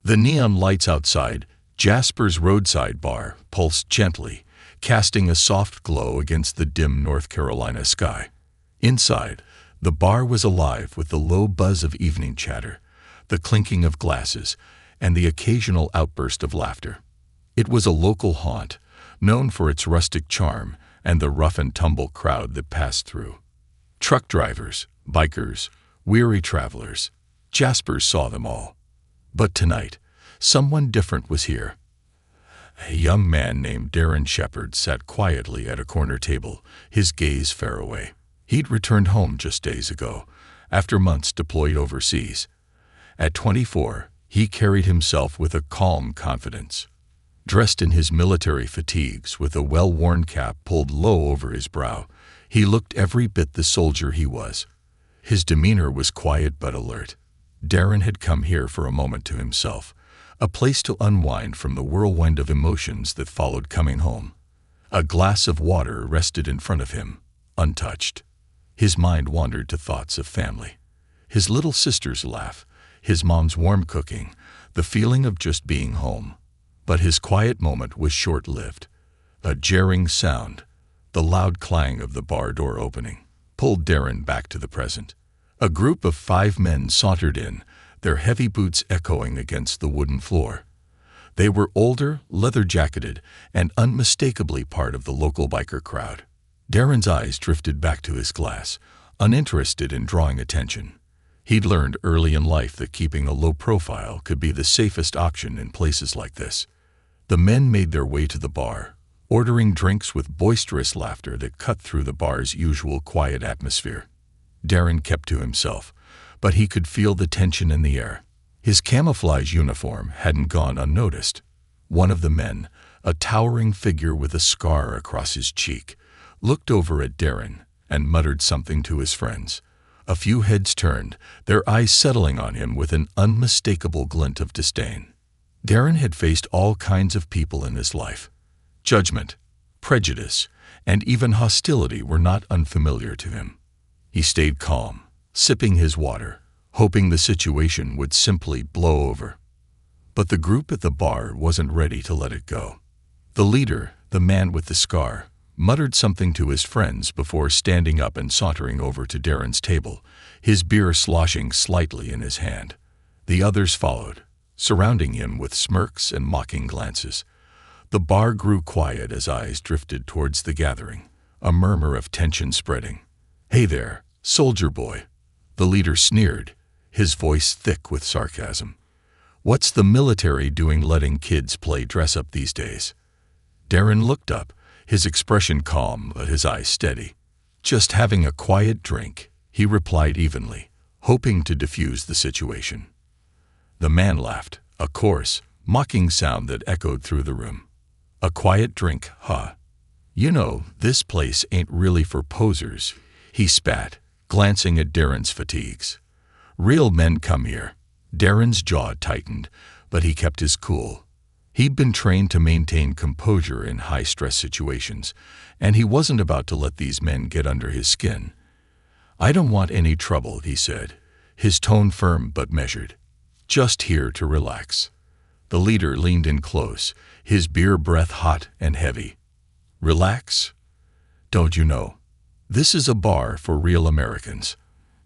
The neon lights outside Jasper's roadside bar pulsed gently, casting a soft glow against the dim North Carolina sky. Inside, the bar was alive with the low buzz of evening chatter, the clinking of glasses, and the occasional outburst of laughter. It was a local haunt, known for its rustic charm and the rough-and-tumble crowd that passed through. Truck drivers, bikers, weary travelers. Jasper saw them all. But tonight, someone different was here. A young man named Darren Shepherd sat quietly at a corner table, his gaze far away. He'd returned home just days ago, after months deployed overseas. At 24, he carried himself with a calm confidence. Dressed in his military fatigues with a well-worn cap pulled low over his brow, he looked every bit the soldier he was. His demeanor was quiet but alert. Darren had come here for a moment to himself, a place to unwind from the whirlwind of emotions that followed coming home. A glass of water rested in front of him, untouched. His mind wandered to thoughts of family. His little sister's laugh, his mom's warm cooking, the feeling of just being home. But his quiet moment was short-lived. A jarring sound, the loud clang of the bar door opening, pulled Darren back to the present. A group of 5 men sauntered in, their heavy boots echoing against the wooden floor. They were older, leather-jacketed, and unmistakably part of the local biker crowd. Darren's eyes drifted back to his glass, uninterested in drawing attention. He'd learned early in life that keeping a low profile could be the safest option in places like this. The men made their way to the bar, ordering drinks with boisterous laughter that cut through the bar's usual quiet atmosphere. Darren kept to himself, but he could feel the tension in the air. His camouflage uniform hadn't gone unnoticed. One of the men, a towering figure with a scar across his cheek, looked over at Darren and muttered something to his friends. A few heads turned, their eyes settling on him with an unmistakable glint of disdain. Darren had faced all kinds of people in his life. Judgment, prejudice, and even hostility were not unfamiliar to him. He stayed calm, sipping his water, hoping the situation would simply blow over. But the group at the bar wasn't ready to let it go. The leader, the man with the scar, muttered something to his friends before standing up and sauntering over to Darren's table, his beer sloshing slightly in his hand. The others followed, surrounding him with smirks and mocking glances. The bar grew quiet as eyes drifted towards the gathering, a murmur of tension spreading. "Hey there, soldier boy," the leader sneered, his voice thick with sarcasm. "What's the military doing letting kids play dress-up these days?" Darren looked up, his expression calm but his eyes steady. "Just having a quiet drink," he replied evenly, hoping to diffuse the situation. The man laughed, a coarse, mocking sound that echoed through the room. "A quiet drink, huh? You know, this place ain't really for posers," he spat, glancing at Darren's fatigues. "Real men come here." Darren's jaw tightened, but he kept his cool. He'd been trained to maintain composure in high-stress situations, and he wasn't about to let these men get under his skin. "I don't want any trouble," he said, his tone firm but measured. "Just here to relax." The leader leaned in close, his beer breath hot and heavy. "Relax? Don't you know? This is a bar for real Americans,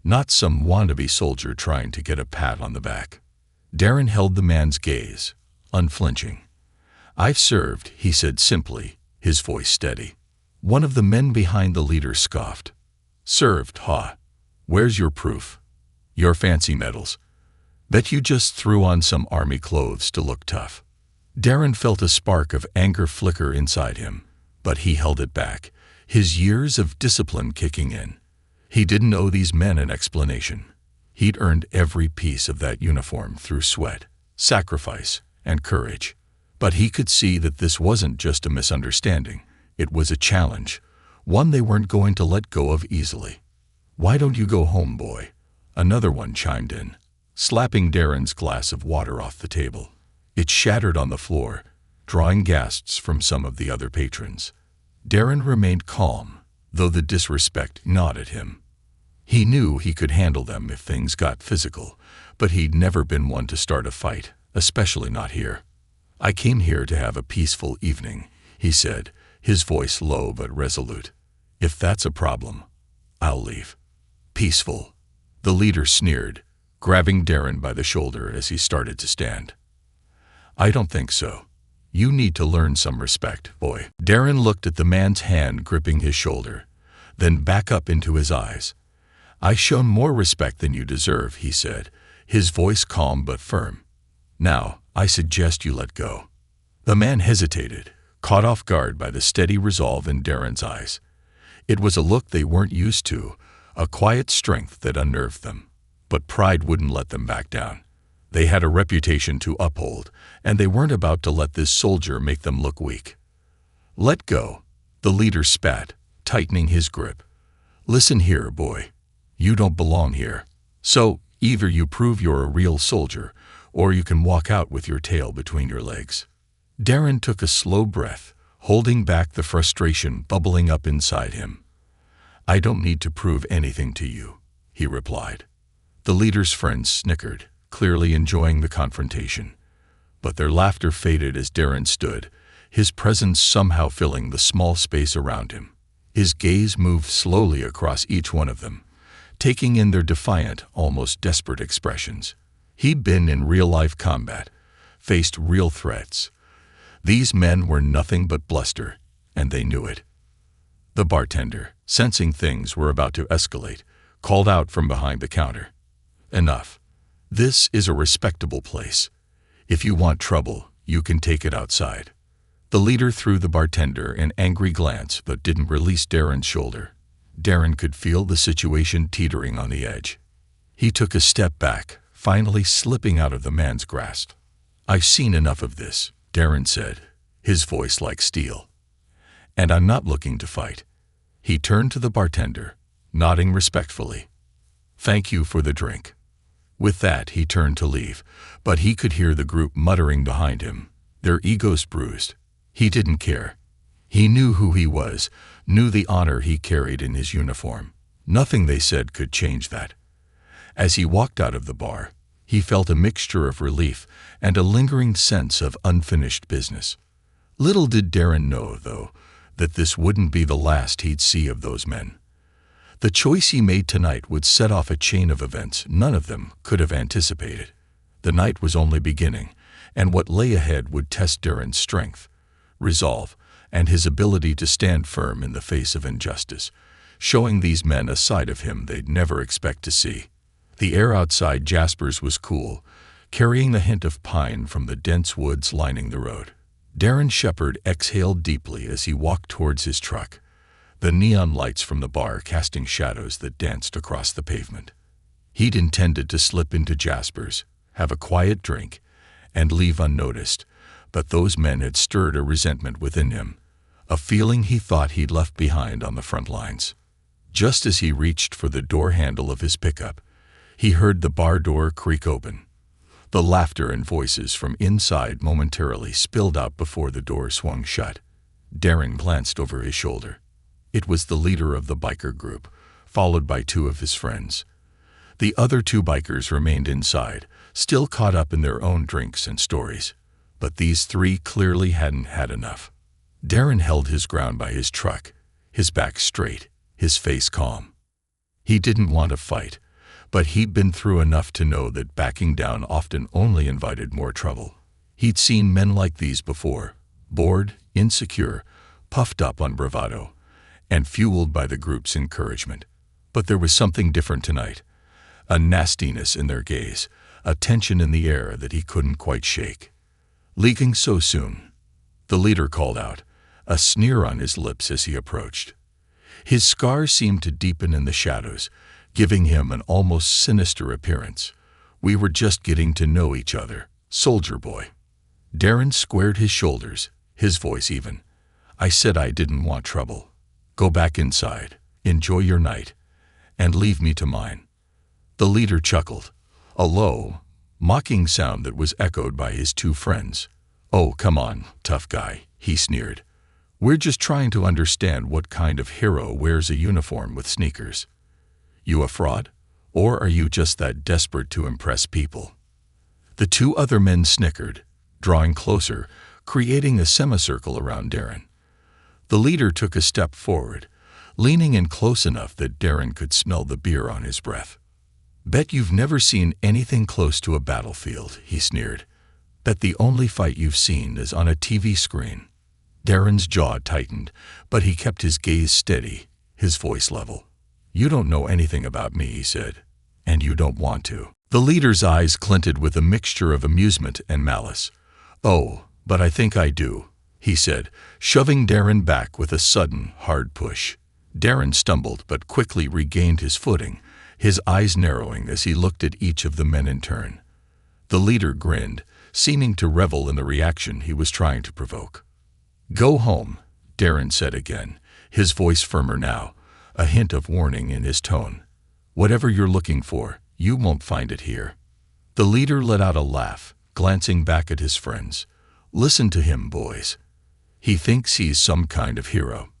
not some wannabe soldier trying to get a pat on the back." Darren held the man's gaze, unflinching. "I've served," he said simply, his voice steady. One of the men behind the leader scoffed. "Served, huh? Where's your proof? Your fancy medals? Bet you just threw on some army clothes to look tough." Darren felt a spark of anger flicker inside him, but he held it back, his years of discipline kicking in. He didn't owe these men an explanation. He'd earned every piece of that uniform through sweat, sacrifice, and courage. But he could see that this wasn't just a misunderstanding. It was a challenge, one they weren't going to let go of easily. "Why don't you go home, boy?" Another one chimed in, slapping Darren's glass of water off the table. It shattered on the floor, drawing gasps from some of the other patrons. Darren remained calm, though the disrespect gnawed at him. He knew he could handle them if things got physical, but he'd never been one to start a fight, especially not here. I came here to have a peaceful evening, he said, his voice low but resolute. If that's a problem, I'll leave. Peaceful, the leader sneered, grabbing Darren by the shoulder as he started to stand. I don't think so. You need to learn some respect, boy. Darren looked at the man's hand gripping his shoulder, then back up into his eyes. I shown more respect than you deserve, he said, his voice calm but firm. Now, I suggest you let go. The man hesitated, caught off guard by the steady resolve in Darren's eyes. It was a look they weren't used to, a quiet strength that unnerved them. But pride wouldn't let them back down. They had a reputation to uphold, and they weren't about to let this soldier make them look weak. Let go, the leader spat, tightening his grip. Listen here, boy. You don't belong here. So, either you prove you're a real soldier, or you can walk out with your tail between your legs. Darren took a slow breath, holding back the frustration bubbling up inside him. I don't need to prove anything to you, he replied. The leader's friends snickered, clearly enjoying the confrontation. But their laughter faded as Darren stood, his presence somehow filling the small space around him. His gaze moved slowly across each one of them, taking in their defiant, almost desperate expressions. He'd been in real-life combat, faced real threats. These men were nothing but bluster, and they knew it. The bartender, sensing things were about to escalate, called out from behind the counter. Enough. This is a respectable place. If you want trouble, you can take it outside. The leader threw the bartender an angry glance but didn't release Darren's shoulder. Darren could feel the situation teetering on the edge. He took a step back, finally slipping out of the man's grasp. I've seen enough of this, Darren said, his voice like steel. And I'm not looking to fight. He turned to the bartender, nodding respectfully. Thank you for the drink. With that, he turned to leave, but he could hear the group muttering behind him, their egos bruised. He didn't care. He knew who he was, knew the honor he carried in his uniform. Nothing they said could change that. As he walked out of the bar, he felt a mixture of relief and a lingering sense of unfinished business. Little did Darren know, though, that this wouldn't be the last he'd see of those men. The choice he made tonight would set off a chain of events none of them could have anticipated. The night was only beginning, and what lay ahead would test Darren's strength, resolve, and his ability to stand firm in the face of injustice, showing these men a side of him they'd never expect to see. The air outside Jasper's was cool, carrying the hint of pine from the dense woods lining the road. Darren Shepherd exhaled deeply as he walked towards his truck, the neon lights from the bar casting shadows that danced across the pavement. He'd intended to slip into Jasper's, have a quiet drink, and leave unnoticed, but those men had stirred a resentment within him, a feeling he thought he'd left behind on the front lines. Just as he reached for the door handle of his pickup, he heard the bar door creak open. The laughter and voices from inside momentarily spilled out before the door swung shut. Darren glanced over his shoulder. It was the leader of the biker group, followed by two of his friends. The other two bikers remained inside, still caught up in their own drinks and stories. But these three clearly hadn't had enough. Darren held his ground by his truck, his back straight, his face calm. He didn't want to fight, but he'd been through enough to know that backing down often only invited more trouble. He'd seen men like these before, bored, insecure, puffed up on bravado, and fueled by the group's encouragement. But there was something different tonight, a nastiness in their gaze, a tension in the air that he couldn't quite shake. Leaking so soon, the leader called out, a sneer on his lips as he approached. His scars seemed to deepen in the shadows, giving him an almost sinister appearance. We were just getting to know each other, soldier boy. Darren squared his shoulders, his voice even. I said I didn't want trouble. Go back inside, enjoy your night, and leave me to mine. The leader chuckled, a low, mocking sound that was echoed by his two friends. Oh, come on, tough guy, he sneered. We're just trying to understand what kind of hero wears a uniform with sneakers. You a fraud? Or are you just that desperate to impress people? The two other men snickered, drawing closer, creating a semicircle around Darren. The leader took a step forward, leaning in close enough that Darren could smell the beer on his breath. "Bet you've never seen anything close to a battlefield," he sneered. "Bet the only fight you've seen is on a TV screen." Darren's jaw tightened, but he kept his gaze steady, his voice level. "You don't know anything about me," he said, "and you don't want to." The leader's eyes glinted with a mixture of amusement and malice. "Oh, but I think I do," he said, shoving Darren back with a sudden, hard push. Darren stumbled but quickly regained his footing, his eyes narrowing as he looked at each of the men in turn. The leader grinned, seeming to revel in the reaction he was trying to provoke. "Go home," Darren said again, his voice firmer now, a hint of warning in his tone. "Whatever you're looking for, you won't find it here." The leader let out a laugh, glancing back at his friends. "Listen to him, boys. He thinks he's some kind of hero."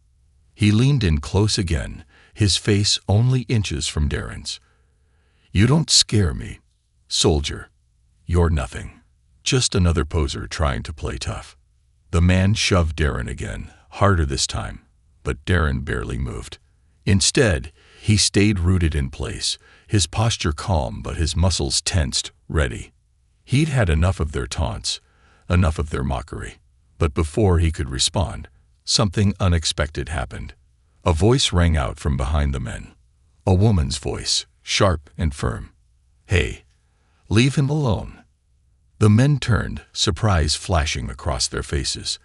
He leaned in close again, his face only inches from Darren's. "You don't scare me, soldier. You're nothing. Just another poser trying to play tough." The man shoved Darren again, harder this time, but Darren barely moved. Instead, he stayed rooted in place, his posture calm but his muscles tensed, ready. He'd had enough of their taunts, enough of their mockery. But before he could respond, something unexpected happened. A voice rang out from behind the men. A woman's voice, sharp and firm. "Hey, leave him alone." The men turned, surprise flashing across their faces.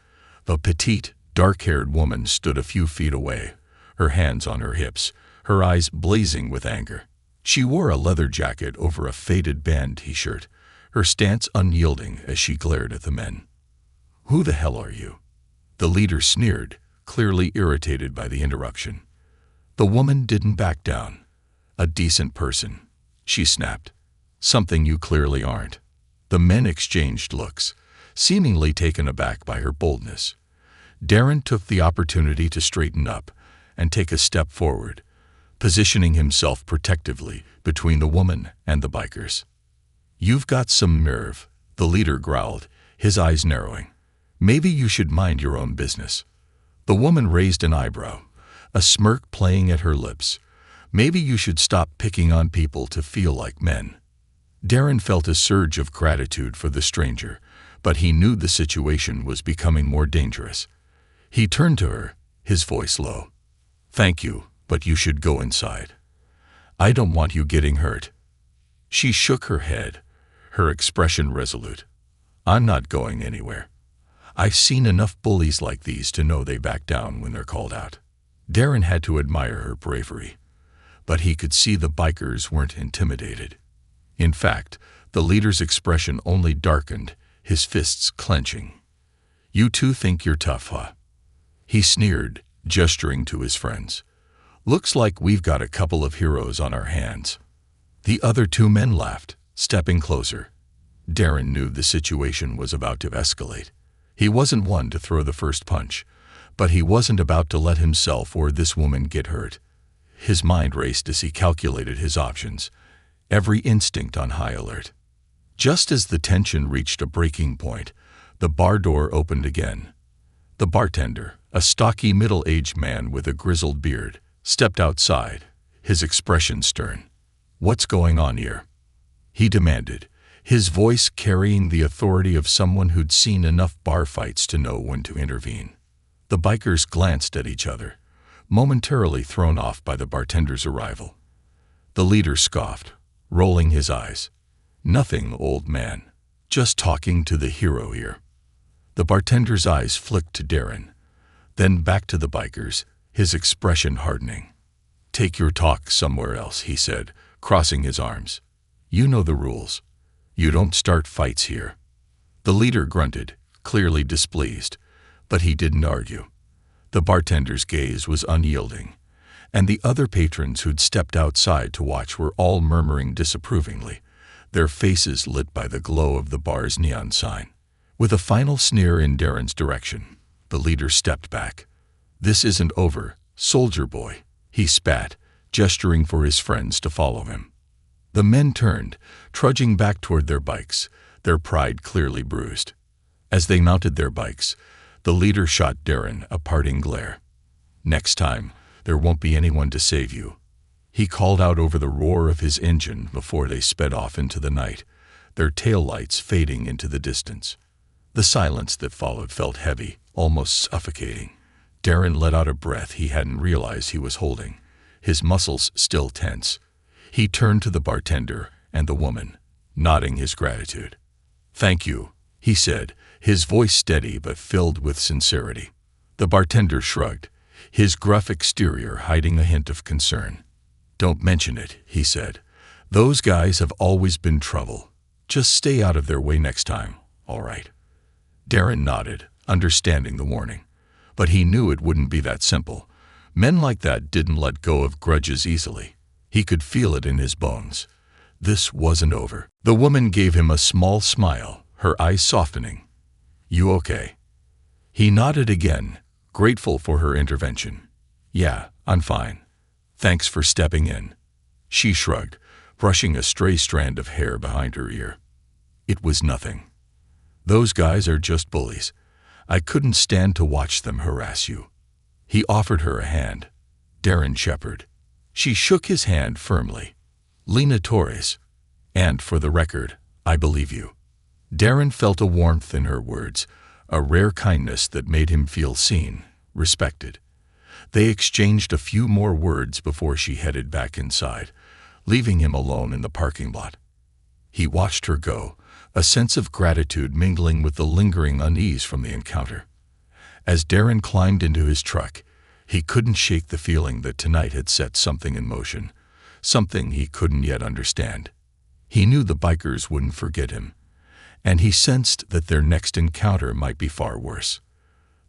A petite, dark-haired woman stood a few feet away, her hands on her hips, her eyes blazing with anger. She wore a leather jacket over a faded band t-shirt, her stance unyielding as she glared at the men. "Who the hell are you?" The leader sneered, clearly irritated by the interruption. The woman didn't back down. "A decent person," she snapped. "Something you clearly aren't." The men exchanged looks, seemingly taken aback by her boldness. Darren took the opportunity to straighten up and take a step forward, positioning himself protectively between the woman and the bikers. "You've got some nerve," the leader growled, his eyes narrowing. "Maybe you should mind your own business." The woman raised an eyebrow, a smirk playing at her lips. "Maybe you should stop picking on people to feel like men." Darren felt a surge of gratitude for the stranger, but he knew the situation was becoming more dangerous. He turned to her, his voice low. "Thank you, but you should go inside. I don't want you getting hurt." She shook her head, her expression resolute. "I'm not going anywhere. I've seen enough bullies like these to know they back down when they're called out." Darren had to admire her bravery, but he could see the bikers weren't intimidated. In fact, the leader's expression only darkened, his fists clenching. "You two think you're tough, huh?" He sneered, gesturing to his friends. "Looks like we've got a couple of heroes on our hands." The other two men laughed, stepping closer. Darren knew the situation was about to escalate. He wasn't one to throw the first punch, but he wasn't about to let himself or this woman get hurt. His mind raced as he calculated his options, every instinct on high alert. Just as the tension reached a breaking point, the bar door opened again. The bartender, a stocky middle-aged man with a grizzled beard, stepped outside, his expression stern. "What's going on here?" he demanded, his voice carrying the authority of someone who'd seen enough bar fights to know when to intervene. The bikers glanced at each other, momentarily thrown off by the bartender's arrival. The leader scoffed, rolling his eyes. "Nothing, old man. Just talking to the hero here." The bartender's eyes flicked to Darren, then back to the bikers, his expression hardening. "Take your talk somewhere else," he said, crossing his arms. "You know the rules. You don't start fights here." The leader grunted, clearly displeased, but he didn't argue. The bartender's gaze was unyielding, and the other patrons who'd stepped outside to watch were all murmuring disapprovingly, their faces lit by the glow of the bar's neon sign. With a final sneer in Darren's direction, the leader stepped back. "This isn't over, soldier boy," he spat, gesturing for his friends to follow him. The men turned, trudging back toward their bikes, their pride clearly bruised. As they mounted their bikes, the leader shot Darren a parting glare. "Next time, there won't be anyone to save you," he called out over the roar of his engine before they sped off into the night, their taillights fading into the distance. The silence that followed felt heavy, almost suffocating. Darren let out a breath he hadn't realized he was holding, his muscles still tense. He turned to the bartender and the woman, nodding his gratitude. "Thank you," he said, his voice steady but filled with sincerity. The bartender shrugged, his gruff exterior hiding a hint of concern. "Don't mention it," he said. "Those guys have always been trouble. Just stay out of their way next time, all right?" Darren nodded, understanding the warning. But he knew it wouldn't be that simple. Men like that didn't let go of grudges easily. He could feel it in his bones. This wasn't over. The woman gave him a small smile, her eyes softening. "You okay?" He nodded again, grateful for her intervention. "Yeah, I'm fine. Thanks for stepping in." She shrugged, brushing a stray strand of hair behind her ear. "It was nothing. Those guys are just bullies. I couldn't stand to watch them harass you." He offered her a hand. "Darren Shepherd." She shook his hand firmly. "Lena Torres. And for the record, I believe you." Darren felt a warmth in her words, a rare kindness that made him feel seen, respected. They exchanged a few more words before she headed back inside, leaving him alone in the parking lot. He watched her go, a sense of gratitude mingling with the lingering unease from the encounter. As Darren climbed into his truck, he couldn't shake the feeling that tonight had set something in motion, something he couldn't yet understand. He knew the bikers wouldn't forget him, and he sensed that their next encounter might be far worse.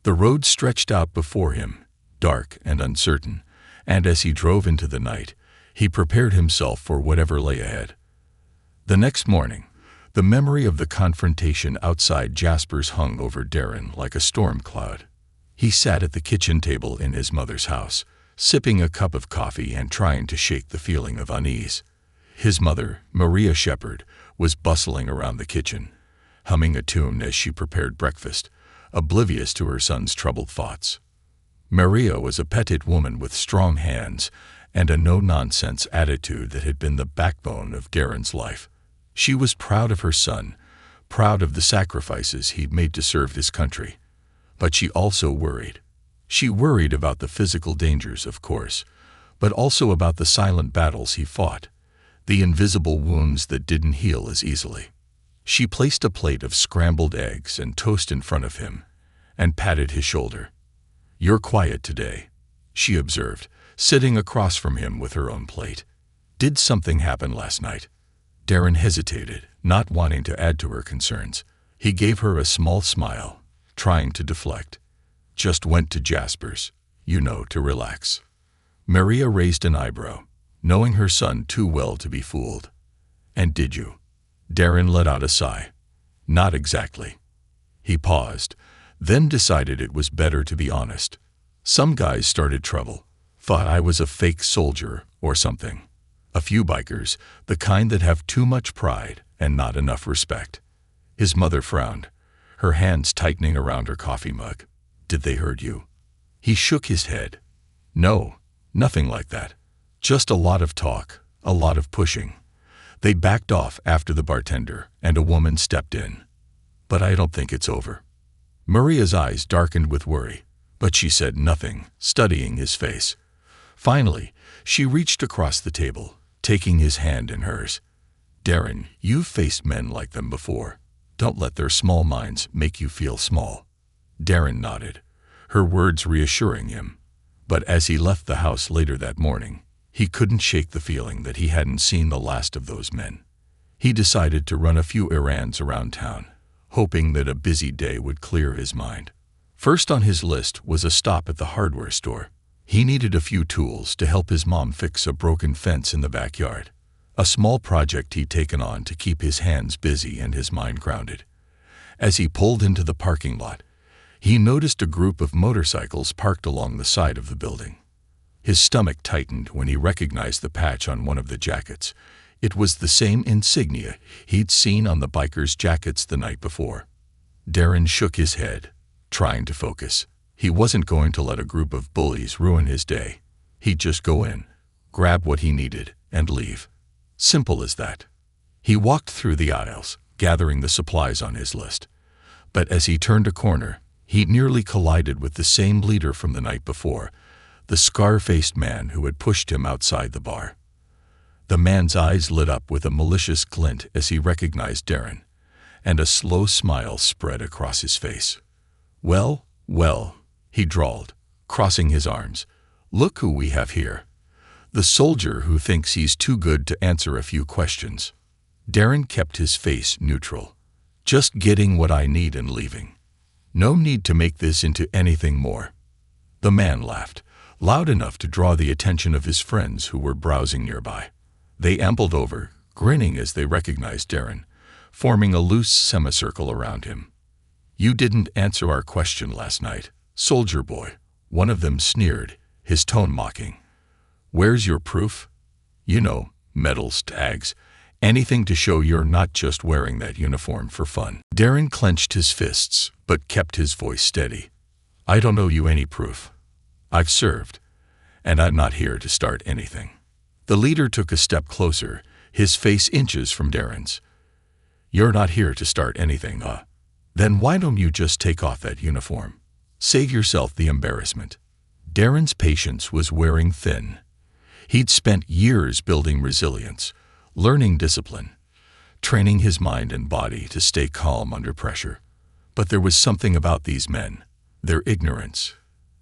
The road stretched out before him, dark and uncertain, and as he drove into the night, he prepared himself for whatever lay ahead. The next morning, the memory of the confrontation outside Jasper's hung over Darren like a storm cloud. He sat at the kitchen table in his mother's house, sipping a cup of coffee and trying to shake the feeling of unease. His mother, Maria Shepherd, was bustling around the kitchen, humming a tune as she prepared breakfast, oblivious to her son's troubled thoughts. Maria was a petite woman with strong hands and a no-nonsense attitude that had been the backbone of Darren's life. She was proud of her son, proud of the sacrifices he'd made to serve his country. But she also worried. She worried about the physical dangers, of course, but also about the silent battles he fought, the invisible wounds that didn't heal as easily. She placed a plate of scrambled eggs and toast in front of him and patted his shoulder. "You're quiet today," she observed, sitting across from him with her own plate. "Did something happen last night?" Darren hesitated, not wanting to add to her concerns. He gave her a small smile, trying to deflect. "Just went to Jasper's, to relax." Maria raised an eyebrow, knowing her son too well to be fooled. "And did you?" Darren let out a sigh. "Not exactly." He paused, then decided it was better to be honest. "Some guys started trouble, thought I was a fake soldier or something. A few bikers, the kind that have too much pride and not enough respect." His mother frowned, her hands tightening around her coffee mug. "Did they hurt you?" He shook his head. "No, nothing like that. Just a lot of talk, a lot of pushing." They backed off after the bartender, and a woman stepped in. "But I don't think it's over." Maria's eyes darkened with worry, but she said nothing, studying his face. Finally, she reached across the table, taking his hand in hers. "Darren, you've faced men like them before. Don't let their small minds make you feel small." Darren nodded, her words reassuring him. But as he left the house later that morning, he couldn't shake the feeling that he hadn't seen the last of those men. He decided to run a few errands around town, hoping that a busy day would clear his mind. First on his list was a stop at the hardware store. He needed a few tools to help his mom fix a broken fence in the backyard, a small project he'd taken on to keep his hands busy and his mind grounded. As he pulled into the parking lot, he noticed a group of motorcycles parked along the side of the building. His stomach tightened when he recognized the patch on one of the jackets. It was the same insignia he'd seen on the bikers' jackets the night before. Darren shook his head, trying to focus. He wasn't going to let a group of bullies ruin his day. He'd just go in, grab what he needed, and leave. Simple as that. He walked through the aisles, gathering the supplies on his list. But as he turned a corner, he nearly collided with the same leader from the night before, the scar-faced man who had pushed him outside the bar. The man's eyes lit up with a malicious glint as he recognized Darren, and a slow smile spread across his face. "Well, well," he drawled, crossing his arms. "Look who we have here. The soldier who thinks he's too good to answer a few questions." Darren kept his face neutral. "Just getting what I need and leaving. No need to make this into anything more." The man laughed, loud enough to draw the attention of his friends who were browsing nearby. They ambled over, grinning as they recognized Darren, forming a loose semicircle around him. "You didn't answer our question last night, soldier boy," one of them sneered, his tone mocking. "Where's your proof? You know, medals, tags, anything to show you're not just wearing that uniform for fun." Darren clenched his fists, but kept his voice steady. "I don't owe you any proof. I've served, and I'm not here to start anything." The leader took a step closer, his face inches from Darren's. "You're not here to start anything, huh? Then why don't you just take off that uniform? Save yourself the embarrassment." Darren's patience was wearing thin. He'd spent years building resilience, learning discipline, training his mind and body to stay calm under pressure. But there was something about these men, their ignorance,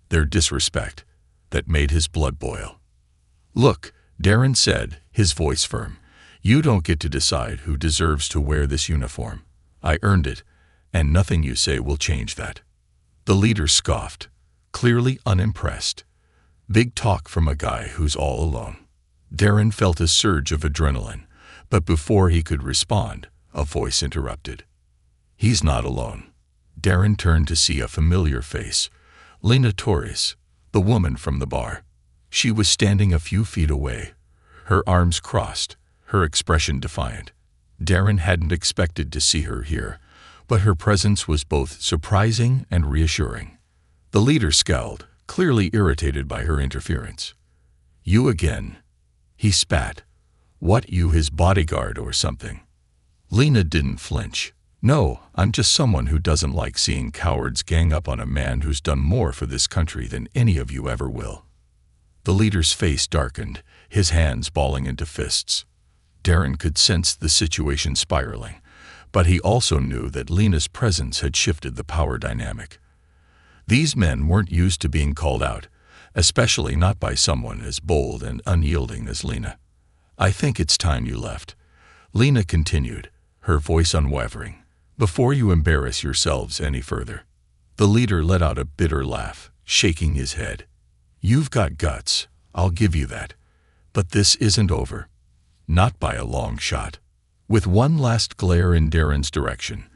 their disrespect, that made his blood boil. "Look," Darren said, his voice firm, "you don't get to decide who deserves to wear this uniform. I earned it, and nothing you say will change that." The leader scoffed, clearly unimpressed. Big talk from a guy who's all alone. Darren felt a surge of adrenaline, but before he could respond, a voice interrupted. "He's not alone." Darren turned to see a familiar face, Lena Torres, the woman from the bar. She was standing a few feet away, her arms crossed, her expression defiant. Darren hadn't expected to see her here, but her presence was both surprising and reassuring. The leader scowled, clearly irritated by her interference. "You again?" He spat. "What, you his bodyguard or something?" Lena didn't flinch. "No, I'm just someone who doesn't like seeing cowards gang up on a man who's done more for this country than any of you ever will." The leader's face darkened, his hands balling into fists. Darren could sense the situation spiraling, but he also knew that Lena's presence had shifted the power dynamic. These men weren't used to being called out, especially not by someone as bold and unyielding as Lena. "I think it's time you left," Lena continued, her voice unwavering, "before you embarrass yourselves any further." The leader let out a bitter laugh, shaking his head. "You've got guts, I'll give you that. But this isn't over. Not by a long shot." With one last glare in Darren's direction,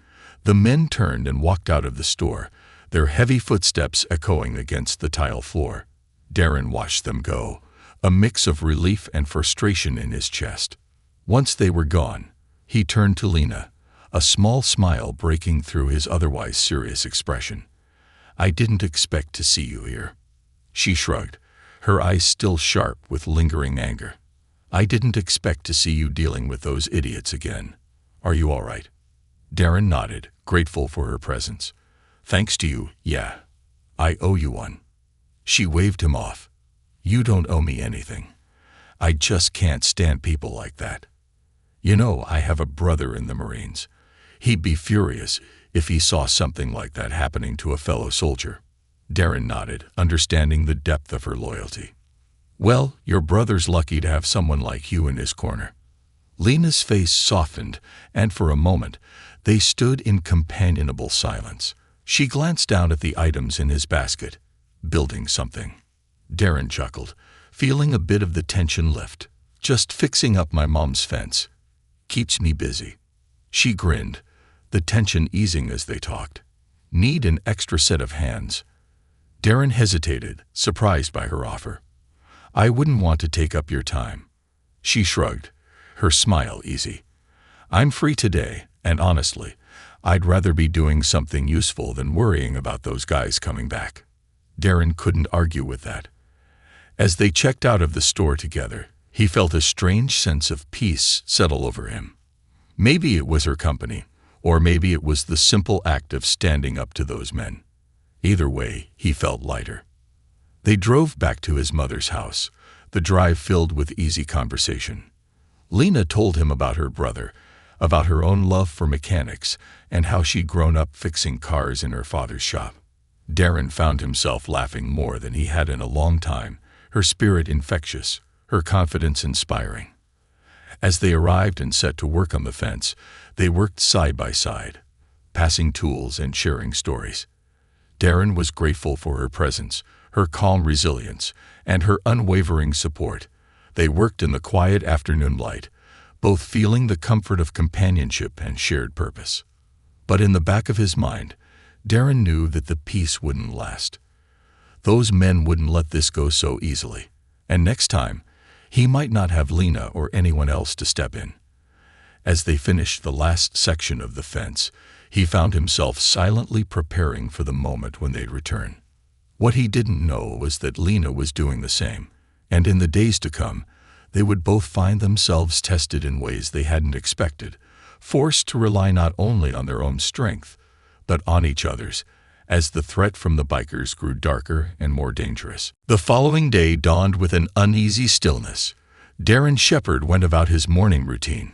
the men turned and walked out of the store, their heavy footsteps echoing against the tile floor. Darren watched them go, a mix of relief and frustration in his chest. Once they were gone, he turned to Lena, a small smile breaking through his otherwise serious expression. "I didn't expect to see you here." She shrugged, her eyes still sharp with lingering anger. "I didn't expect to see you dealing with those idiots again. Are you all right?" Darren nodded, grateful for her presence. "Thanks to you, yeah. I owe you one." She waved him off. "You don't owe me anything. I just can't stand people like that. You know, I have a brother in the Marines. He'd be furious if he saw something like that happening to a fellow soldier." Darren nodded, understanding the depth of her loyalty. "Well, your brother's lucky to have someone like you in his corner." Lena's face softened, and for a moment, they stood in companionable silence. She glanced down at the items in his basket. "Building something." Darren chuckled, feeling a bit of the tension lift. "Just fixing up my mom's fence. Keeps me busy." She grinned, the tension easing as they talked. "Need an extra set of hands." Darren hesitated, surprised by her offer. "I wouldn't want to take up your time." She shrugged, her smile easy. "I'm free today, and honestly, I'd rather be doing something useful than worrying about those guys coming back." Darren couldn't argue with that. As they checked out of the store together, he felt a strange sense of peace settle over him. Maybe it was her company, or maybe it was the simple act of standing up to those men. Either way, he felt lighter. They drove back to his mother's house, the drive filled with easy conversation. Lena told him about her brother, about her own love for mechanics, and how she'd grown up fixing cars in her father's shop. Darren found himself laughing more than he had in a long time, her spirit infectious, her confidence inspiring. As they arrived and set to work on the fence, they worked side by side, passing tools and sharing stories. Darren was grateful for her presence, her calm resilience, and her unwavering support. They worked in the quiet afternoon light, both feeling the comfort of companionship and shared purpose. But in the back of his mind, Darren knew that the peace wouldn't last. Those men wouldn't let this go so easily, and next time, he might not have Lena or anyone else to step in. As they finished the last section of the fence, he found himself silently preparing for the moment when they'd return. What he didn't know was that Lena was doing the same, and in the days to come, they would both find themselves tested in ways they hadn't expected, forced to rely not only on their own strength, but on each other's, as the threat from the bikers grew darker and more dangerous. The following day dawned with an uneasy stillness. Darren Shepherd went about his morning routine,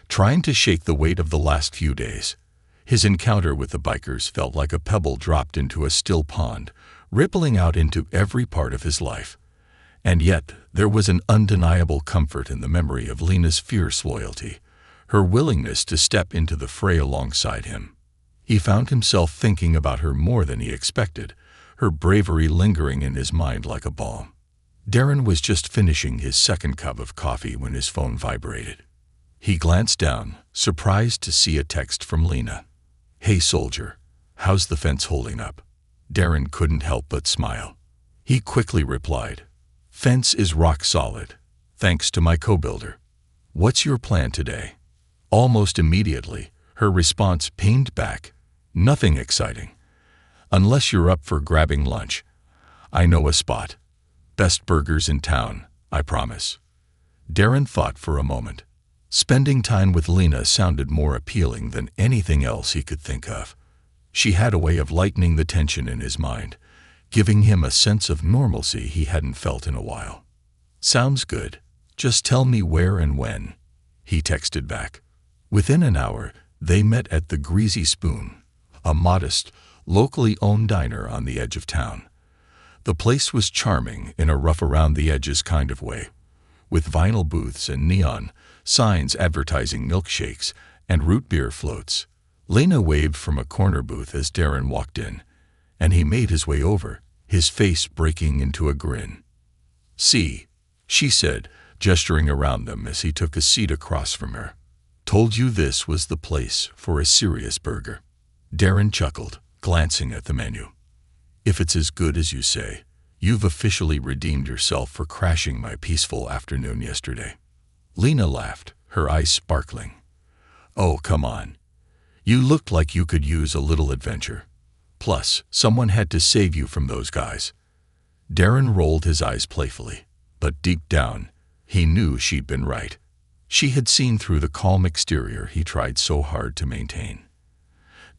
trying to shake the weight of the last few days. His encounter with the bikers felt like a pebble dropped into a still pond, rippling out into every part of his life. And yet, there was an undeniable comfort in the memory of Lena's fierce loyalty, her willingness to step into the fray alongside him. He found himself thinking about her more than he expected, her bravery lingering in his mind like a balm. Darren was just finishing his second cup of coffee when his phone vibrated. He glanced down, surprised to see a text from Lena. "Hey soldier, how's the fence holding up?" Darren couldn't help but smile. He quickly replied, "Fence is rock solid, thanks to my co-builder. What's your plan today?" Almost immediately, her response pinged back, "Nothing exciting. Unless you're up for grabbing lunch. I know a spot. Best burgers in town, I promise." Darren thought for a moment. Spending time with Lena sounded more appealing than anything else he could think of. She had a way of lightening the tension in his mind, giving him a sense of normalcy he hadn't felt in a while. "Sounds good. Just tell me where and when," he texted back. Within an hour, they met at the Greasy Spoon, a modest, locally owned diner on the edge of town. The place was charming in a rough-around-the-edges kind of way, with vinyl booths and neon signs advertising milkshakes and root beer floats. Lena waved from a corner booth as Darren walked in, and he made his way over, his face breaking into a grin. "See," she said, gesturing around them as he took a seat across from her. "Told you this was the place for a serious burger." Darren chuckled, glancing at the menu. "If it's as good as you say, you've officially redeemed yourself for crashing my peaceful afternoon yesterday." Lena laughed, her eyes sparkling. "Oh, come on. You looked like you could use a little adventure. Plus, someone had to save you from those guys." Darren rolled his eyes playfully, but deep down, he knew she'd been right. She had seen through the calm exterior he tried so hard to maintain.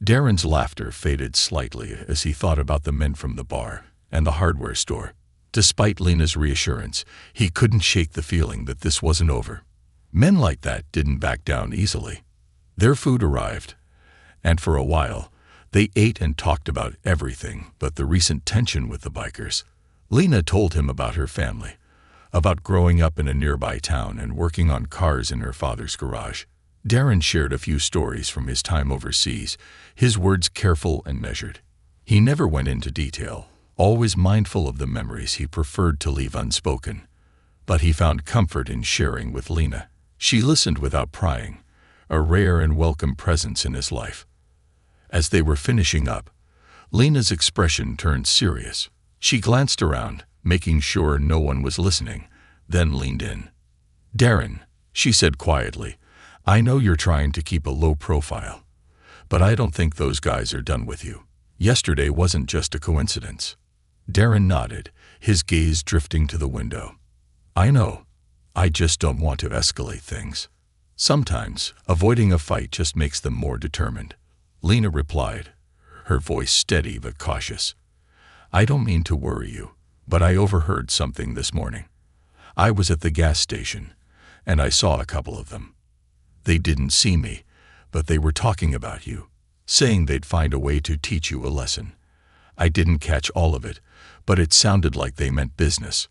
Darren's laughter faded slightly as he thought about the men from the bar and the hardware store. Despite Lena's reassurance, he couldn't shake the feeling that this wasn't over. Men like that didn't back down easily. Their food arrived, and for a while, they ate and talked about everything but the recent tension with the bikers. Lena told him about her family, about growing up in a nearby town and working on cars in her father's garage. Darren shared a few stories from his time overseas, his words careful and measured. He never went into detail, always mindful of the memories he preferred to leave unspoken. But he found comfort in sharing with Lena. She listened without prying, a rare and welcome presence in his life. As they were finishing up, Lena's expression turned serious. She glanced around, making sure no one was listening, then leaned in. "Darren, she said quietly. "I know you're trying to keep a low profile, but I don't think those guys are done with you. Yesterday wasn't just a coincidence." Darren nodded, his gaze drifting to the window. "I know. I just don't want to escalate things. Sometimes, avoiding a fight just makes them more determined," Lena replied, her voice steady but cautious. "I don't mean to worry you, but I overheard something this morning. I was at the gas station, and I saw a couple of them. They didn't see me, but they were talking about you, saying they'd find a way to teach you a lesson. I didn't catch all of it, but it sounded like they meant business."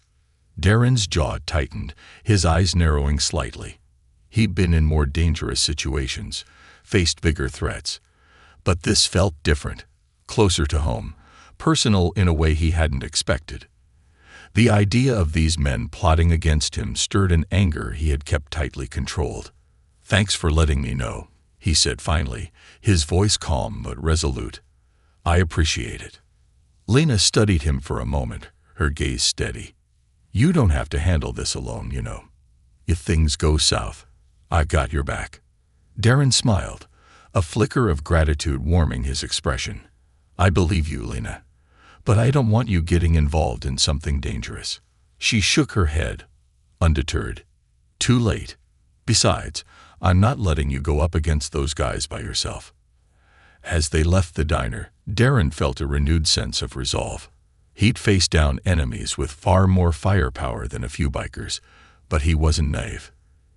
Darren's jaw tightened, his eyes narrowing slightly. He'd been in more dangerous situations, faced bigger threats. But this felt different, closer to home, personal in a way he hadn't expected. The idea of these men plotting against him stirred an anger he had kept tightly controlled. "Thanks for letting me know," he said finally, his voice calm but resolute. "I appreciate it." Lena studied him for a moment, her gaze steady. "You don't have to handle this alone, you know. If things go south, I've got your back." Darren smiled, a flicker of gratitude warming his expression. "I believe you, Lena, but I don't want you getting involved in something dangerous." She shook her head, undeterred. "Too late. Besides, I'm not letting you go up against those guys by yourself." As they left the diner, Darren felt a renewed sense of resolve. He'd faced down enemies with far more firepower than a few bikers, but he wasn't naive.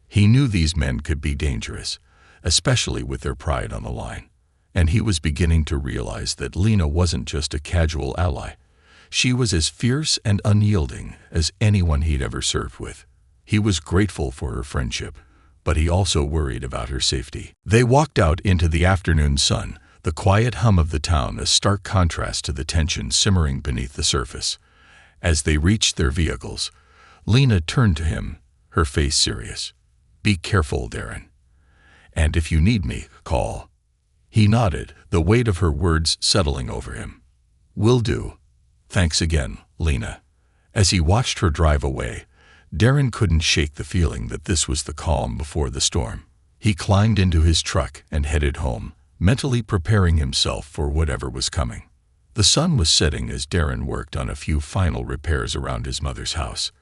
He knew these men could be dangerous, especially with their pride on the line. And he was beginning to realize that Lena wasn't just a casual ally. She was as fierce and unyielding as anyone he'd ever served with. He was grateful for her friendship, but he also worried about her safety. They walked out into the afternoon sun, the quiet hum of the town a stark contrast to the tension simmering beneath the surface. As they reached their vehicles, Lena turned to him, her face serious. "Be careful, Darren. And if you need me, call." He nodded, the weight of her words settling over him. "Will do. Thanks again, Lena." As he watched her drive away, Darren couldn't shake the feeling that this was the calm before the storm. He climbed into his truck and headed home, mentally preparing himself for whatever was coming. The sun was setting as Darren worked on a few final repairs around his mother's house.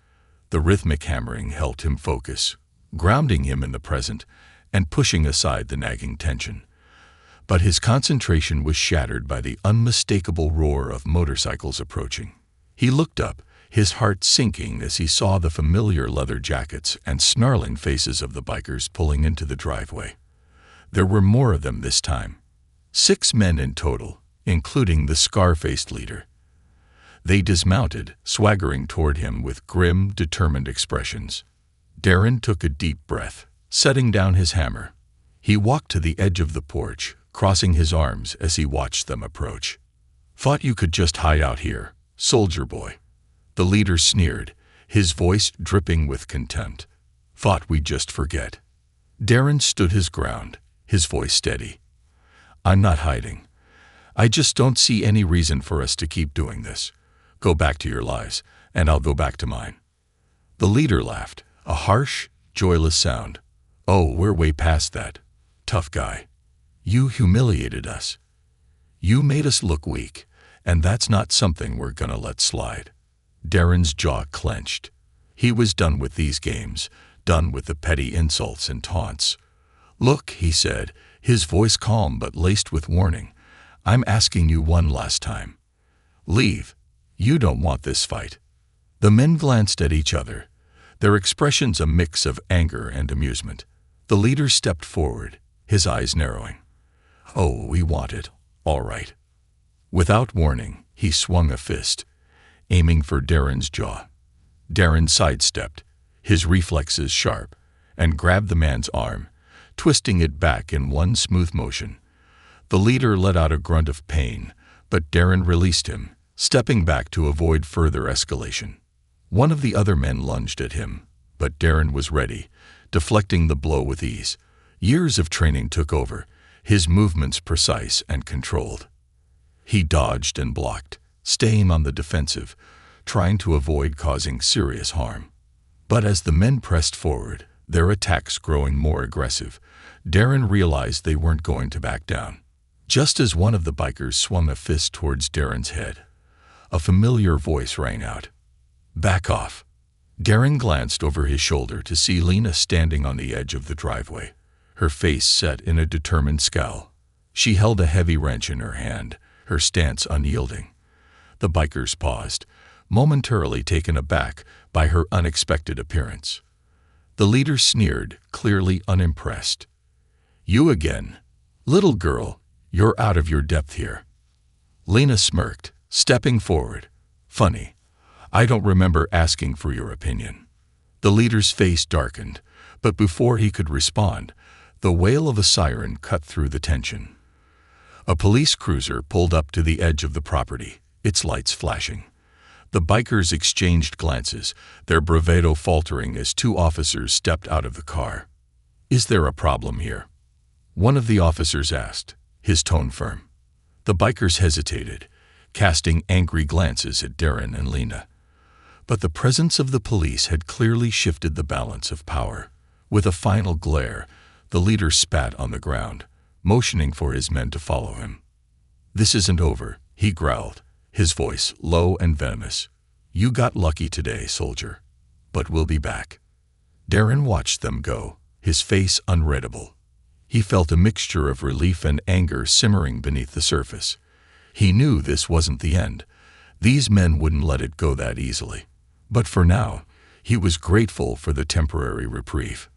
The rhythmic hammering helped him focus, grounding him in the present and pushing aside the nagging tension. But his concentration was shattered by the unmistakable roar of motorcycles approaching. He looked up, his heart sinking as he saw the familiar leather jackets and snarling faces of the bikers pulling into the driveway. There were more of them this time. 6 men in total, including the scar-faced leader. They dismounted, swaggering toward him with grim, determined expressions. Darren took a deep breath, setting down his hammer. He walked to the edge of the porch, crossing his arms as he watched them approach. "Thought you could just hide out here, soldier boy," the leader sneered, his voice dripping with contempt. "Thought we'd just forget." Darren stood his ground, his voice steady. "I'm not hiding. I just don't see any reason for us to keep doing this. Go back to your lives, and I'll go back to mine." The leader laughed, a harsh, joyless sound. "Oh, we're way past that, tough guy. You humiliated us. You made us look weak, and that's not something we're gonna let slide." Darren's jaw clenched. He was done with these games, done with the petty insults and taunts. "Look," he said, his voice calm but laced with warning, "I'm asking you one last time. Leave. You don't want this fight." The men glanced at each other, their expressions a mix of anger and amusement. The leader stepped forward, his eyes narrowing. "Oh, we want it, all right." Without warning, he swung a fist, aiming for Darren's jaw. Darren sidestepped, his reflexes sharp, and grabbed the man's arm, twisting it back in one smooth motion. The leader let out a grunt of pain, but Darren released him, stepping back to avoid further escalation. One of the other men lunged at him, but Darren was ready, deflecting the blow with ease. Years of training took over, his movements precise and controlled. He dodged and blocked, staying on the defensive, trying to avoid causing serious harm. But as the men pressed forward, their attacks growing more aggressive, Darren realized they weren't going to back down. Just as one of the bikers swung a fist towards Darren's head, a familiar voice rang out. "Back off." Darren glanced over his shoulder to see Lena standing on the edge of the driveway, her face set in a determined scowl. She held a heavy wrench in her hand, her stance unyielding. The bikers paused, momentarily taken aback by her unexpected appearance. The leader sneered, clearly unimpressed. "You again? Little girl, you're out of your depth here." Lena smirked, stepping forward. "Funny. I don't remember asking for your opinion." The leader's face darkened, but before he could respond, the wail of a siren cut through the tension. A police cruiser pulled up to the edge of the property, its lights flashing. The bikers exchanged glances, their bravado faltering as two officers stepped out of the car. "Is there a problem here?" one of the officers asked, his tone firm. The bikers hesitated, casting angry glances at Darren and Lena. But the presence of the police had clearly shifted the balance of power. With a final glare, the leader spat on the ground, motioning for his men to follow him. "This isn't over," he growled, his voice low and venomous. "You got lucky today, soldier. But we'll be back." Darren watched them go, his face unreadable. He felt a mixture of relief and anger simmering beneath the surface. He knew this wasn't the end. These men wouldn't let it go that easily. But for now, he was grateful for the temporary reprieve.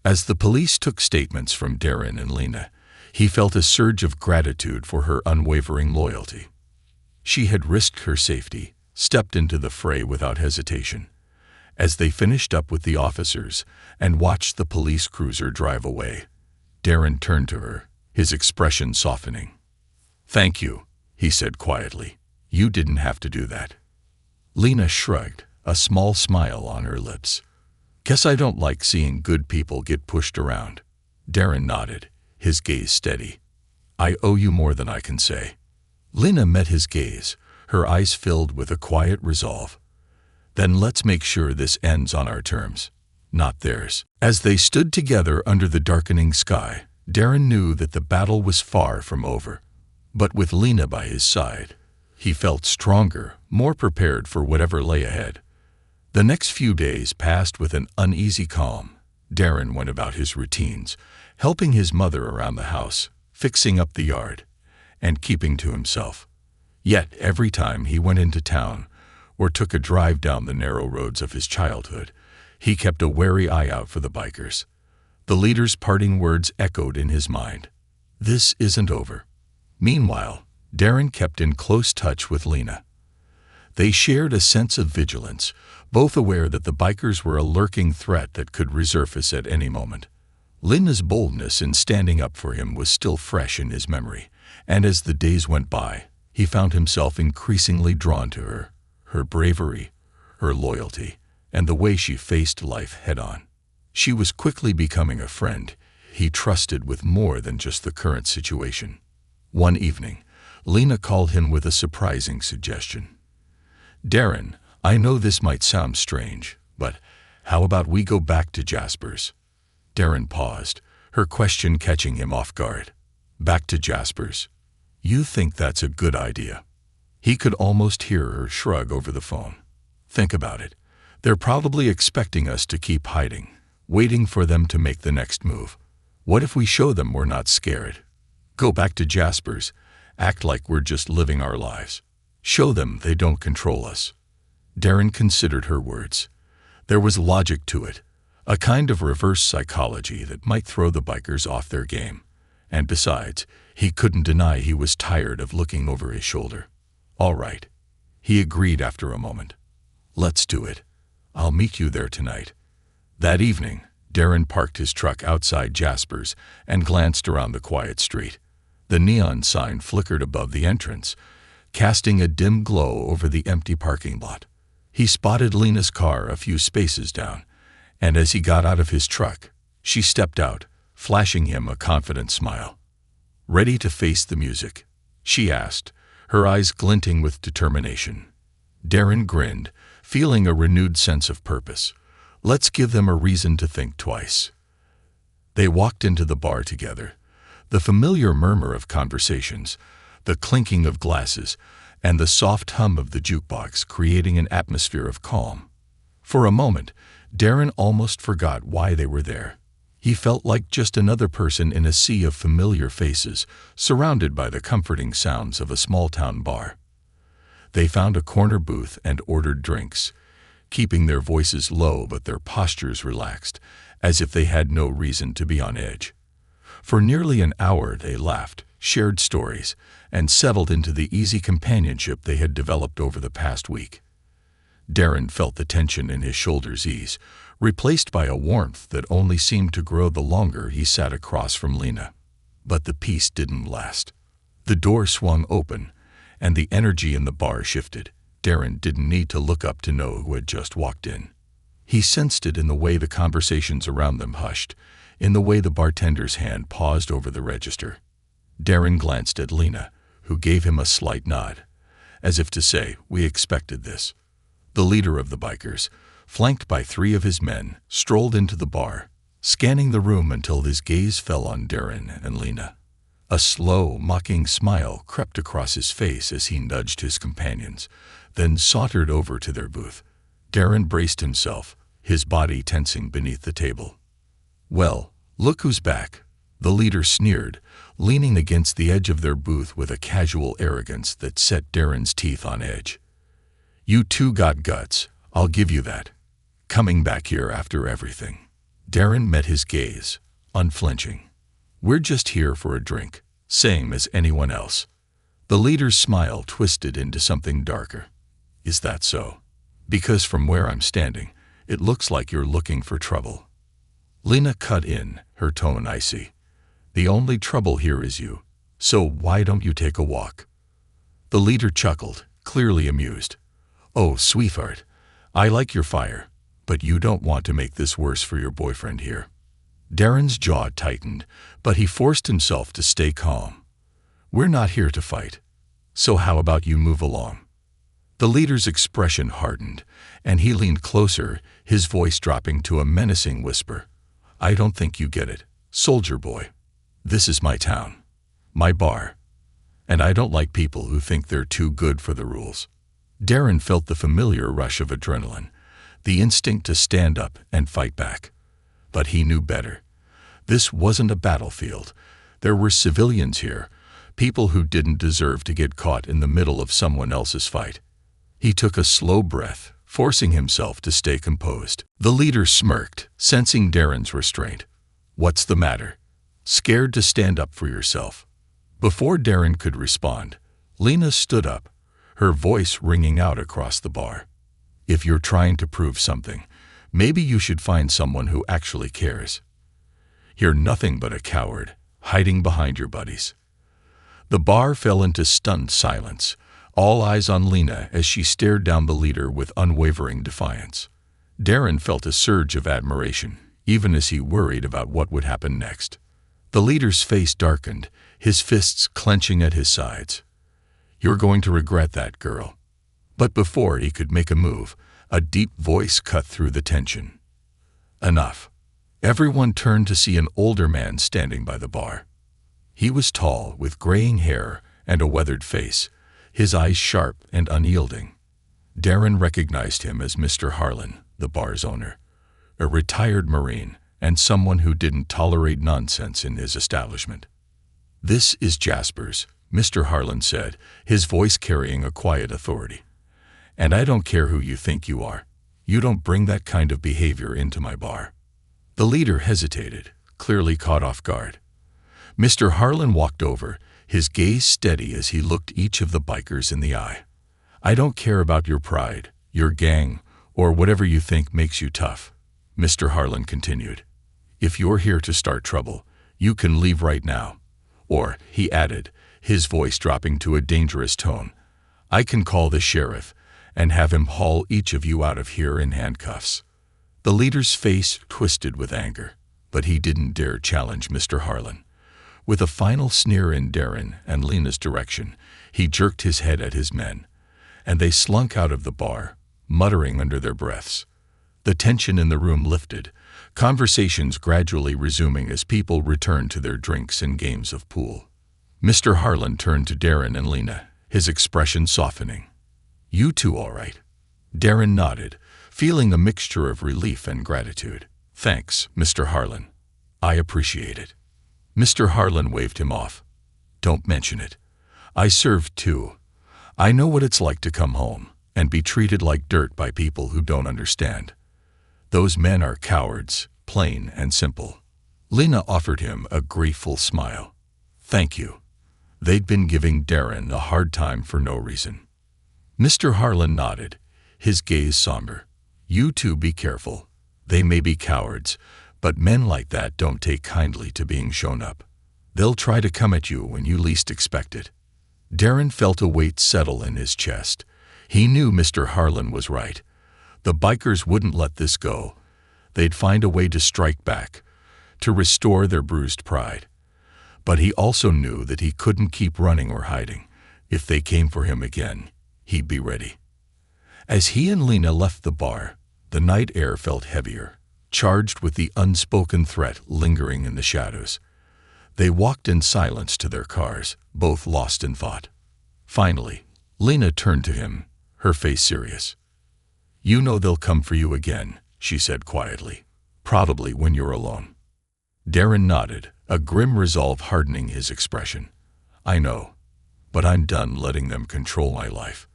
As the police took statements from Darren and Lena, he felt a surge of gratitude for her unwavering loyalty. She had risked her safety, stepped into the fray without hesitation. As they finished up with the officers and watched the police cruiser drive away, Darren turned to her, his expression softening. "Thank you," he said quietly. "You didn't have to do that." Lena shrugged, a small smile on her lips. "Guess I don't like seeing good people get pushed around." Darren nodded, his gaze steady. "I owe you more than I can say." Lena met his gaze, her eyes filled with a quiet resolve. "Then let's make sure this ends on our terms, not theirs." As they stood together under the darkening sky, Darren knew that the battle was far from over. But with Lena by his side, he felt stronger, more prepared for whatever lay ahead. The next few days passed with an uneasy calm. Darren went about his routines, helping his mother around the house, fixing up the yard, and keeping to himself. Yet every time he went into town or took a drive down the narrow roads of his childhood, he kept a wary eye out for the bikers. The leader's parting words echoed in his mind. "This isn't over." Meanwhile, Darren kept in close touch with Lena. They shared a sense of vigilance, both aware that the bikers were a lurking threat that could resurface at any moment. Lena's boldness in standing up for him was still fresh in his memory, and as the days went by, he found himself increasingly drawn to her, her bravery, her loyalty, and the way she faced life head-on. She was quickly becoming a friend he trusted with more than just the current situation. One evening, Lena called him with a surprising suggestion. "Darren, I know this might sound strange, but how about we go back to Jasper's?" Darren paused, her question catching him off guard. "Back to Jasper's? You think that's a good idea?" He could almost hear her shrug over the phone. "Think about it. They're probably expecting us to keep hiding, waiting for them to make the next move. What if we show them we're not scared? Go back to Jasper's, act like we're just living our lives. Show them they don't control us." Darren considered her words. There was logic to it, a kind of reverse psychology that might throw the bikers off their game. And besides, he couldn't deny he was tired of looking over his shoulder. "All right," he agreed after a moment. "Let's do it. I'll meet you there tonight." That evening, Darren parked his truck outside Jasper's and glanced around the quiet street. The neon sign flickered above the entrance, casting a dim glow over the empty parking lot. He spotted Lena's car a few spaces down, and as he got out of his truck, she stepped out, flashing him a confident smile. "Ready to face the music?" she asked, her eyes glinting with determination. Darren grinned, feeling a renewed sense of purpose. Let's give them a reason to think twice. They walked into the bar together. The familiar murmur of conversations, the clinking of glasses, and the soft hum of the jukebox creating an atmosphere of calm. For a moment, Darren almost forgot why they were there. He felt like just another person in a sea of familiar faces, surrounded by the comforting sounds of a small-town bar. They found a corner booth and ordered drinks, keeping their voices low but their postures relaxed, as if they had no reason to be on edge. For nearly an hour they laughed, shared stories, and settled into the easy companionship they had developed over the past week. Darren felt the tension in his shoulders ease, replaced by a warmth that only seemed to grow the longer he sat across from Lena. But the peace didn't last. The door swung open, and the energy in the bar shifted. Darren didn't need to look up to know who had just walked in. He sensed it in the way the conversations around them hushed, in the way the bartender's hand paused over the register. Darren glanced at Lena, who gave him a slight nod, as if to say, "We expected this." The leader of the bikers, flanked by 3 of his men, strolled into the bar, scanning the room until his gaze fell on Darren and Lena. A slow, mocking smile crept across his face as he nudged his companions, then sauntered over to their booth. Darren braced himself, his body tensing beneath the table. "Well, look who's back," the leader sneered, leaning against the edge of their booth with a casual arrogance that set Darren's teeth on edge. "You two got guts, I'll give you that. Coming back here after everything." Darren met his gaze, unflinching. "We're just here for a drink, same as anyone else." The leader's smile twisted into something darker. "Is that so? Because from where I'm standing, it looks like you're looking for trouble." Lena cut in, her tone icy. "The only trouble here is you, so why don't you take a walk?" The leader chuckled, clearly amused. "Oh, sweetheart, I like your fire, but you don't want to make this worse for your boyfriend here." Darren's jaw tightened, but he forced himself to stay calm. "We're not here to fight, so how about you move along?" The leader's expression hardened, and he leaned closer, his voice dropping to a menacing whisper. "I don't think you get it, soldier boy. This is my town, my bar, and I don't like people who think they're too good for the rules." Darren felt the familiar rush of adrenaline, the instinct to stand up and fight back. But he knew better. This wasn't a battlefield. There were civilians here, people who didn't deserve to get caught in the middle of someone else's fight. He took a slow breath, forcing himself to stay composed. The leader smirked, sensing Darren's restraint. "What's the matter? Scared to stand up for yourself?" Before Darren could respond, Lena stood up, her voice ringing out across the bar. "If you're trying to prove something, maybe you should find someone who actually cares. You're nothing but a coward, hiding behind your buddies." The bar fell into stunned silence, all eyes on Lena as she stared down the leader with unwavering defiance. Darren felt a surge of admiration, even as he worried about what would happen next. The leader's face darkened, his fists clenching at his sides. "You're going to regret that, girl." But before he could make a move, a deep voice cut through the tension. "Enough." Everyone turned to see an older man standing by the bar. He was tall, with graying hair and a weathered face, his eyes sharp and unyielding. Darren recognized him as Mr. Harlan, the bar's owner, a retired Marine and someone who didn't tolerate nonsense in his establishment. "This is Jasper's," Mr. Harlan said, his voice carrying a quiet authority. "And I don't care who you think you are. You don't bring that kind of behavior into my bar." The leader hesitated, clearly caught off guard. Mr. Harlan walked over, his gaze steady as he looked each of the bikers in the eye. "I don't care about your pride, your gang, or whatever you think makes you tough," Mr. Harlan continued. "If you're here to start trouble, you can leave right now. Or," he added, his voice dropping to a dangerous tone, "I can call the sheriff and have him haul each of you out of here in handcuffs." The leader's face twisted with anger, but he didn't dare challenge Mr. Harlan. With a final sneer in Darren and Lena's direction, he jerked his head at his men, and they slunk out of the bar, muttering under their breaths. The tension in the room lifted, conversations gradually resuming as people returned to their drinks and games of pool. Mr. Harlan turned to Darren and Lena, his expression softening. "You two all right?" Darren nodded, feeling a mixture of relief and gratitude. "Thanks, Mr. Harlan. I appreciate it." Mr. Harlan waved him off. "Don't mention it. I served too. I know what it's like to come home and be treated like dirt by people who don't understand. Those men are cowards, plain and simple." Lena offered him a grateful smile. "Thank you." They'd been giving Darren a hard time for no reason. Mr. Harlan nodded, his gaze somber. "You two be careful. They may be cowards, but men like that don't take kindly to being shown up. They'll try to come at you when you least expect it." Darren felt a weight settle in his chest. He knew Mr. Harlan was right. The bikers wouldn't let this go. They'd find a way to strike back, to restore their bruised pride. But he also knew that he couldn't keep running or hiding. If they came for him again, he'd be ready. As he and Lena left the bar, the night air felt heavier, charged with the unspoken threat lingering in the shadows. They walked in silence to their cars, both lost in thought. Finally, Lena turned to him, her face serious. "You know they'll come for you again," she said quietly. "Probably when you're alone." Darren nodded, a grim resolve hardening his expression. "I know, but I'm done letting them control my life.